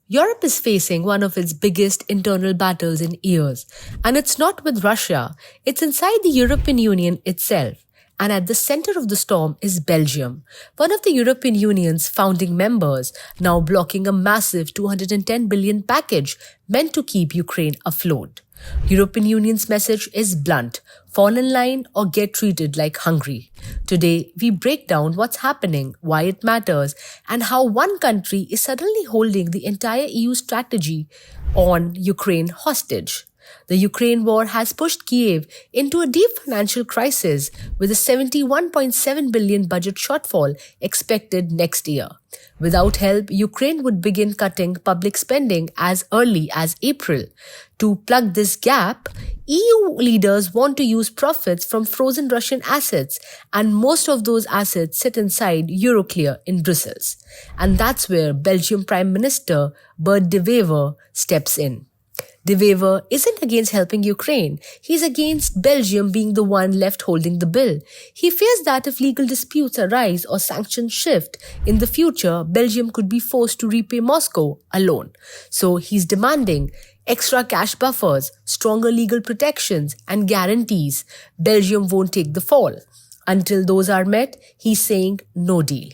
Europe is facing one of its biggest internal battles in years, and it's not with Russia, it's inside the European Union itself. And at the center of the storm is Belgium, one of the European Union's founding members, now blocking a massive 210 billion package meant to keep Ukraine afloat. European Union's message is blunt: fall in line or get treated like Hungary. Today, we break down what's happening, why it matters, and how one country is suddenly holding the entire EU strategy on Ukraine hostage. The Ukraine war has pushed Kiev into a deep financial crisis with a 71.7 billion budget shortfall expected next year. Without help, Ukraine would begin cutting public spending as early as April. To plug this gap, EU leaders want to use profits from frozen Russian assets, and most of those assets sit inside Euroclear in Brussels. And that's where Belgium Prime Minister Bert De Wever steps in. De Wever isn't against helping Ukraine. He's against Belgium being the one left holding the bill. He fears that if legal disputes arise or sanctions shift, in the future, Belgium could be forced to repay Moscow alone. So he's demanding extra cash buffers, stronger legal protections, and guarantees Belgium won't take the fall. Until those are met, he's saying no deal.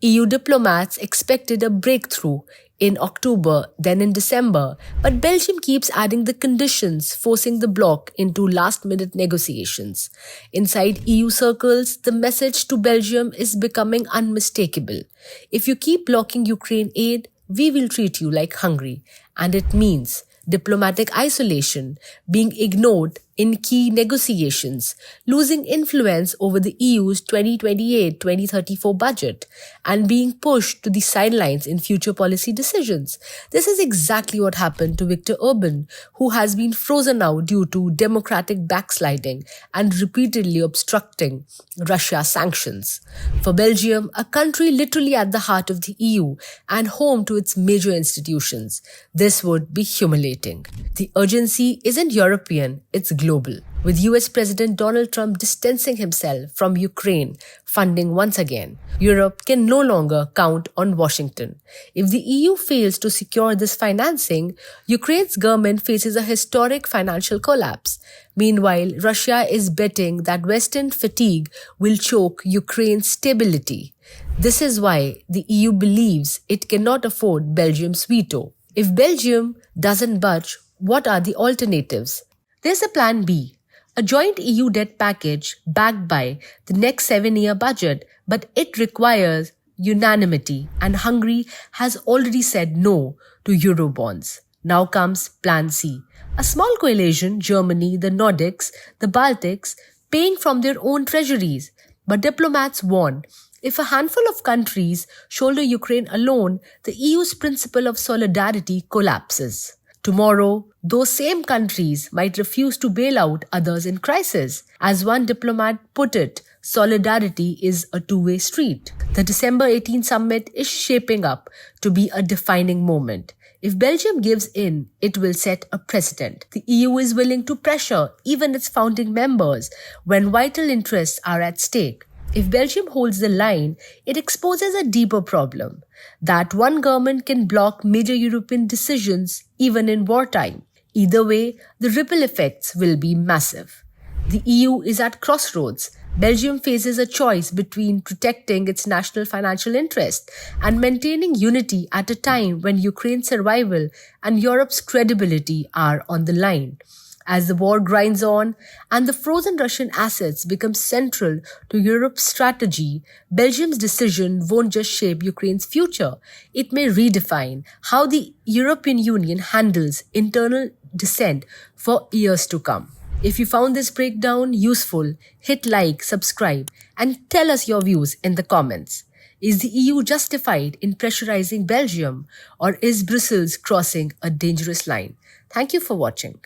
EU diplomats expected a breakthrough in October, then in December, but Belgium keeps adding the conditions, forcing the bloc into last-minute negotiations. Inside EU circles, the message to Belgium is becoming unmistakable. If you keep blocking Ukraine aid, we will treat you like Hungary. And it means diplomatic isolation, being ignored in key negotiations, losing influence over the EU's 2028-2034 budget, and being pushed to the sidelines in future policy decisions. This is exactly what happened to Viktor Orbán, who has been frozen out due to democratic backsliding and repeatedly obstructing Russia's sanctions. For Belgium, a country literally at the heart of the EU and home to its major institutions, this would be humiliating. The urgency isn't European, it's global. With US President Donald Trump distancing himself from Ukraine funding once again, Europe can no longer count on Washington. If the EU fails to secure this financing, Ukraine's government faces a historic financial collapse. Meanwhile, Russia is betting that Western fatigue will choke Ukraine's stability. This is why the EU believes it cannot afford Belgium's veto. If Belgium doesn't budge, what are the alternatives? There's a plan B, a joint EU debt package backed by the next 7-year budget, but it requires unanimity, and Hungary has already said no to Eurobonds. Now comes Plan C, a small coalition, Germany, the Nordics, the Baltics, paying from their own treasuries. But diplomats warn, if a handful of countries shoulder Ukraine alone, the EU's principle of solidarity collapses. Tomorrow, those same countries might refuse to bail out others in crisis. As one diplomat put it, solidarity is a two-way street. The December 18 summit is shaping up to be a defining moment. If Belgium gives in, it will set a precedent. The EU is willing to pressure even its founding members when vital interests are at stake. If Belgium holds the line, it exposes a deeper problem, that one government can block major European decisions even in wartime. Either way, the ripple effects will be massive. The EU is at crossroads. Belgium faces a choice between protecting its national financial interest and maintaining unity at a time when Ukraine's survival and Europe's credibility are on the line. As the war grinds on and the frozen Russian assets become central to Europe's strategy, Belgium's decision won't just shape Ukraine's future. It may redefine how the European Union handles internal dissent for years to come. If you found this breakdown useful, hit like, subscribe, and tell us your views in the comments. Is the EU justified in pressurizing Belgium, or is Brussels crossing a dangerous line? Thank you for watching.